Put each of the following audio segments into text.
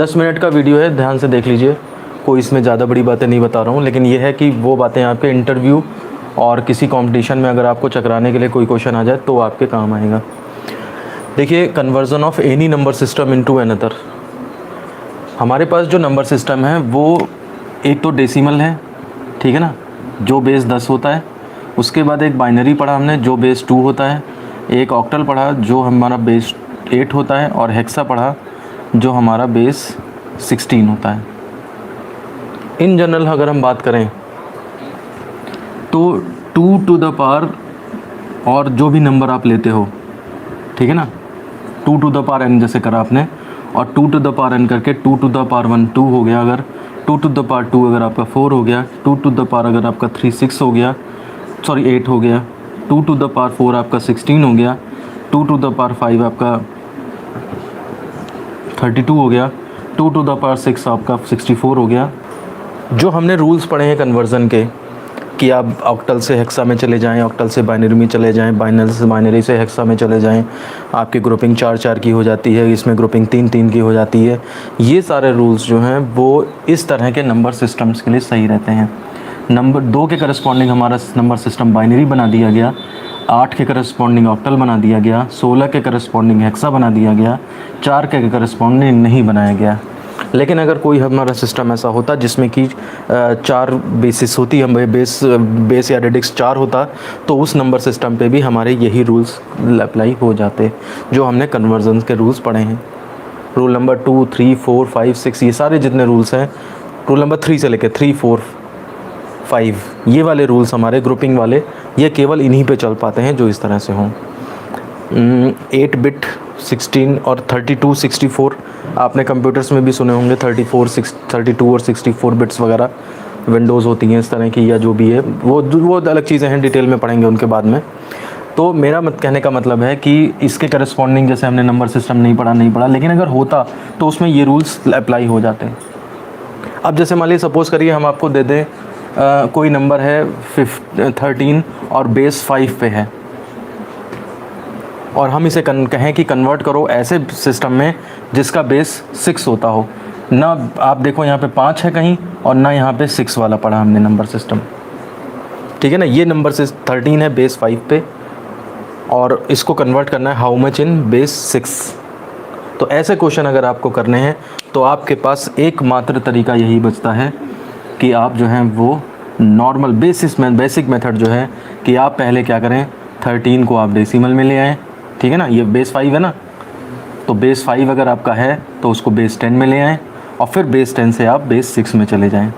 10 minute का video है, ध्यान से देख लीजिए, कोई इसमें ज़्यादा बड़ी बातें नहीं बता रहा हूँ, लेकिन ये है कि वो बातें आपके इंटरव्यू और किसी कंपटीशन में अगर आपको चकराने के लिए कोई क्वेश्चन आ जाए तो आपके काम आएगा। देखिए, conversion of any number system into another. हमारे पास जो नंबर सिस्टम है वो एक तो डेसिमल है, ठीक है ना, जो बेस 10 होता है। उसके बाद एक बाइनरी पढ़ा हमने जो बेस 2 होता है। एक ऑक्टल पढ़ा जो हमारा बेस 8 होता है, और हेक्सा पढ़ा जो हमारा बेस 16 होता है। इन जनरल अगर हम बात करें तो 2 टू द पावर और जो भी नंबर आप लेते हो, ठीक है ना, 2 टू द पावर n जैसे करा आपने, और 2 टू द पावर n करके 2 टू द पावर 1 2 हो गया। अगर 2 टू द पावर 2 अगर आपका 4 हो गया, 2 टू द पावर अगर आपका 3 6 हो गया, सॉरी 8 हो गया, 2 टू द पावर 4 आपका 16 हो गया, 2 टू द पावर 5 आपका 32 हो गया, 2 टू द पावर 6 आपका 64 हो गया। जो हमने रूल्स पढ़े हैं कन्वर्ज़न के कि आप ऑक्टल से हेक्सा में चले जाएं, ऑक्टल से बाइनरी में चले जाएं, बाइनरी से हेक्सा में चले जाएं, आपकी ग्रुपिंग 4-4 की हो जाती है, इसमें ग्रुपिंग 3-3 की हो जाती है। ये सारे रूल्स जो हैं वो इस तरह के नंबर सिस्टम्स के लिए सही रहते हैं। नंबर 2 के करस्पॉन्डिंग हमारा नंबर सिस्टम बाइनरी बना दिया गया, 8 के करस्पॉन्डिंग ऑक्टल बना दिया गया, 16 के करस्पॉन्डिंग हेक्सा बना दिया गया, 4 के करस्पॉन्डिंग नहीं बनाया गया। लेकिन अगर कोई हमारा सिस्टम ऐसा होता जिसमें कि 4 बेसिस होती है, बेस या रेडिक्स 4 होता, तो उस नंबर सिस्टम पे भी हमारे यही रूल्स अप्लाई हो जाते जो हमने कन्वर्जन के रूल्स पढ़े हैं। रूल नंबर 2, 3, 4, 5, 6 ये सारे जितने रूल्स हैं, रूल नंबर 3 से लेकर 3, 4, 5 ये वाले रूल्स हमारे ग्रुपिंग वाले, ये केवल इन्हीं पे चल पाते हैं जो इस तरह से हों। 8 बिट 16 और 32 64 आपने कंप्यूटर्स में भी सुने होंगे, 32 और 64 बिट्स वगैरह विंडोज़ होती हैं इस तरह की, या जो भी है वो अलग चीज़ें हैं, डिटेल में पढ़ेंगे उनके बाद में। तो मेरा कहने का मतलब है कि इसके करस्पॉन्डिंग जैसे हमने नंबर सिस्टम नहीं पढ़ा, लेकिन अगर होता तो उसमें ये रूल्स अप्लाई हो जाते हैं। अब जैसे मान लीजिए सपोज़ करिए हम आपको दे दें कोई नंबर है 13 और बेस 5 पे है, और हम इसे कहें कि कन्वर्ट करो ऐसे सिस्टम में जिसका बेस 6 होता हो। ना आप देखो यहाँ पे 5 है कहीं, और ना यहाँ पे 6 वाला पढ़ा हमने नंबर सिस्टम, ठीक है ना। ये नंबर से 13 है बेस 5 पे, और इसको कन्वर्ट करना है हाउ मच इन बेस 6। तो ऐसे क्वेश्चन अगर आपको करने हैं तो आपके पास एकमात्र तरीका यही बचता है कि आप जो हैं वो नॉर्मल बेसिक मेथड जो है कि आप पहले क्या करें, 13 को आप डेसिमल में ले आएँ, ठीक है ना। ये बेस 5 है ना, तो बेस 5 अगर आपका है तो उसको बेस 10 में ले आएँ, और फिर बेस 10 से आप बेस 6 में चले जाएं।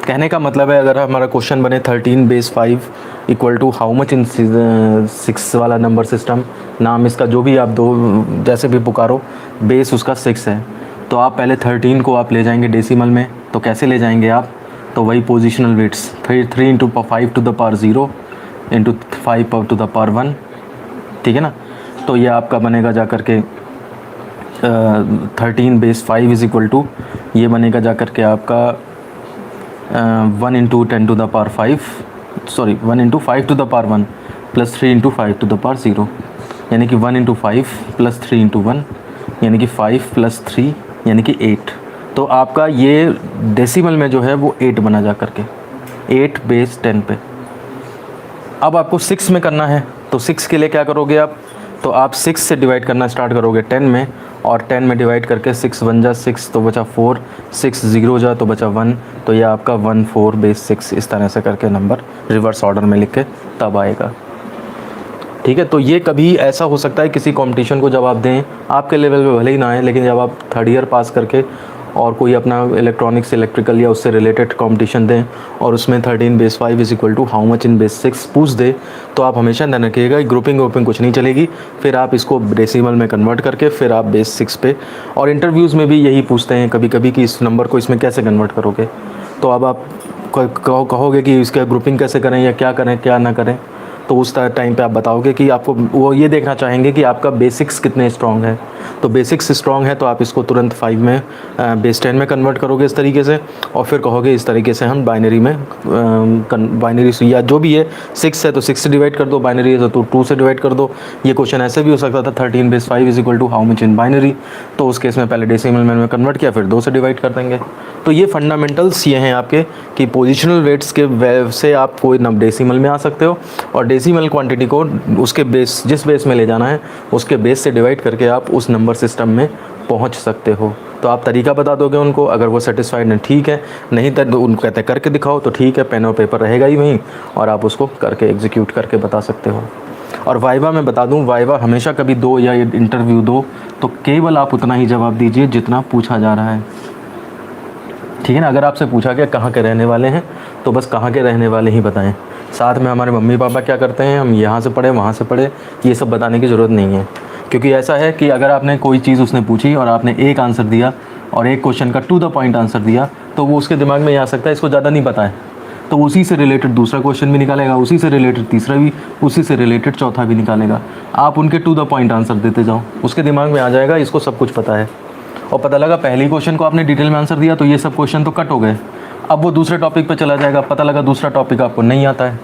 कहने का मतलब है अगर हमारा क्वेश्चन बने 13 base 5 equal to how much in 6 वाला नंबर सिस्टम, नाम इसका जो भी आप दो जैसे भी पुकारो, बेस उसका 6 है, तो आप पहले 13 को आप ले जाएंगे डेसिमल में। तो कैसे ले जाएंगे आप, तो वही positional weights, 3 into 5 to the power 0 into 5 to the power 1, ठीक है ना। तो ये आपका बनेगा जा कर के 13 बेस 5 इज़ इक्वल टू, ये बनेगा जा कर के आपका 1 into 10 to the power 5, sorry 1 into 5 to the power 1 plus 3 into 5 to the power 0, यानी कि 1 इंटू 5 प्लस 3 इंटू 1 यानी कि 5 प्लस 3 यानी कि 8। तो आपका ये डेसिमल में जो है वो 8 बना जा कर के, 8 बेस 10 पे। अब आपको 6 में करना है, तो 6 के लिए क्या करोगे आप, तो आप 6 से डिवाइड करना स्टार्ट करोगे 10 में, और 10 में डिवाइड करके 6 1 जा 6 तो बचा 4, 6 0 जा तो बचा 1, तो ये आपका 1 4 बेस 6 इस तरह से करके नंबर रिवर्स ऑर्डर में लिख के तब आएगा, ठीक है। तो ये कभी ऐसा हो सकता है किसी कंपटीशन को जब आप दें, आपके लेवल पे भले ही ना आए, लेकिन जब आप 3rd ईयर पास करके और कोई अपना इलेक्ट्रॉनिक्स इलेक्ट्रिकल या उससे रिलेटेड कंपटीशन दें, और उसमें 13 base 5 is equal to how much in base 6 पूछ दे, तो आप हमेशा ध्यान रखिएगा ग्रुपिंग वोपिंग कुछ नहीं चलेगी, फिर आप इसको डेसिमल में कन्वर्ट करके फिर आप बेस 6 पे। और इंटरव्यूज़ में भी यही पूछते हैं कभी कभी कि इस नंबर को इसमें कैसे कन्वर्ट करोगे, तो अब आप कहोगे कि इसका ग्रुपिंग कैसे करें या क्या करें क्या ना करें, तो उस टाइम पे आप बताओगे कि आपको वो ये देखना चाहेंगे कि आपका बेसिक्स कितने स्ट्रॉन्ग है। तो बेसिक्स स्ट्रॉन्ग है तो आप इसको तुरंत 5 में बेस 10 में कन्वर्ट करोगे इस तरीके से, और फिर कहोगे इस तरीके से हम बाइनरी में बाइनरी या जो भी है 6 है तो 6 से डिवाइड कर दो, बाइनरी है तो 2 से डिवाइड कर दो। ये क्वेश्चन ऐसे भी हो सकता था 13 base 5 is equal to how much in binary, तो उस केस में पहले डेसिमल में कन्वर्ट किया फिर 2 से डिवाइड कर देंगे। तो ये फंडामेंटल्स ये हैं आपके कि पोजिशनल वेट्स के वेव से आप कोई डेसिमल में आ सकते हो, और डेसिमल क्वांटिटी को उसके बेस जिस बेस में ले जाना है उसके बेस से डिवाइड करके आप उस नंबर सिस्टम में पहुंच सकते हो। तो आप तरीका बता दोगे उनको, अगर वो सेटिस्फाइड हैं ठीक है, नहीं तो उनको कहते हैं करके दिखाओ, तो ठीक है, पेन और पेपर रहेगा ही वहीं और आप उसको करके एग्जीक्यूट करके बता सकते हो। और वाइवा मैं बता दूं, वाइवा हमेशा कभी दो या इंटरव्यू दो तो केवल आप उतना ही जवाब दीजिए जितना पूछा जा रहा है, ठीक है ना। अगर आपसे पूछा गया कहाँ के रहने वाले हैं तो बस कहाँ के रहने वाले ही बताएं। साथ में हमारे मम्मी पापा क्या करते हैं, हम यहाँ से पढ़े वहाँ से पढ़े, ये सब बताने की ज़रूरत नहीं है। क्योंकि ऐसा है कि अगर आपने कोई चीज़ उसने पूछी और आपने एक आंसर दिया और एक क्वेश्चन का टू द पॉइंट आंसर दिया, तो वो उसके दिमाग में ये आ सकता है इसको ज़्यादा नहीं पता है, तो उसी से रिलेटेड दूसरा क्वेश्चन भी निकालेगा, उसी से रिलेटेड तीसरा भी, उसी से रिलेटेड चौथा भी निकालेगा। आप उनके टू द पॉइंट आंसर देते जाओ, उसके दिमाग में आ जाएगा इसको सब कुछ पता है। और पता लगा पहले क्वेश्चन को आपने डिटेल में आंसर दिया तो ये सब क्वेश्चन तो कट हो गए, अब वो दूसरे टॉपिक पे चला जाएगा, पता लगा दूसरा टॉपिक आपको नहीं आता है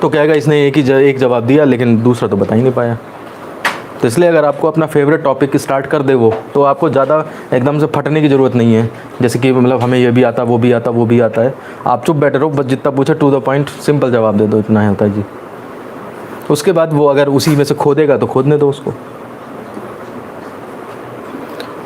तो कहेगा इसने एक जवाब दिया लेकिन दूसरा तो बता ही नहीं पाया। तो इसलिए अगर आपको अपना फेवरेट टॉपिक स्टार्ट कर दे वो, तो आपको ज़्यादा एकदम से फटने की ज़रूरत नहीं है, जैसे कि मतलब हमें ये भी आता वो भी आता वो भी आता है। आप चुप बैठे रहो, बस जितना पूछे टू द पॉइंट सिंपल जवाब दे दो, इतना ही होता है जी। उसके बाद वो अगर उसी में से खोदेगा तो खोदने दो उसको।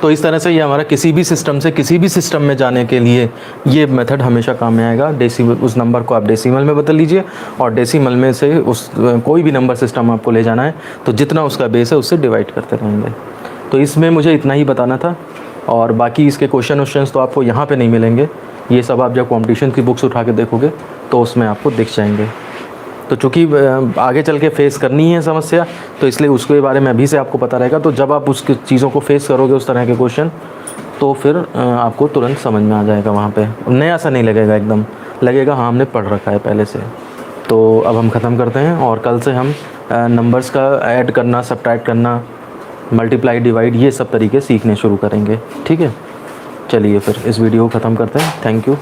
तो इस तरह से ये हमारा किसी भी सिस्टम से किसी भी सिस्टम में जाने के लिए ये मेथड हमेशा काम में आएगा। डेसिमल उस नंबर को आप डेसिमल में बदल लीजिए और डेसिमल में से उस कोई भी नंबर सिस्टम आपको ले जाना है तो जितना उसका बेस है उससे डिवाइड करते रहेंगे। तो इसमें मुझे इतना ही बताना था, और बाकी इसके क्वेश्चन तो आपको यहाँ पर नहीं मिलेंगे, ये सब आप जब कॉम्पिटिशन की बुक्स उठा के देखोगे तो उसमें आपको दिख जाएंगे। तो चूँकि आगे चल के फेस करनी है समस्या, तो इसलिए उसके बारे में अभी से आपको पता रहेगा। तो जब आप उसकी चीज़ों को फेस करोगे उस तरह के क्वेश्चन, तो फिर आपको तुरंत समझ में आ जाएगा, वहाँ पे नया सा नहीं लगेगा, एकदम लगेगा हाँ हमने पढ़ रखा है पहले से। तो अब हम ख़त्म करते हैं और कल से हम नंबर्स का ऐड करना, सब्ट्रैक्ट करना, मल्टीप्लाई, डिवाइड, ये सब तरीके सीखने शुरू करेंगे, ठीक है। चलिए फिर इस वीडियो को ख़त्म करते हैं। Thank you.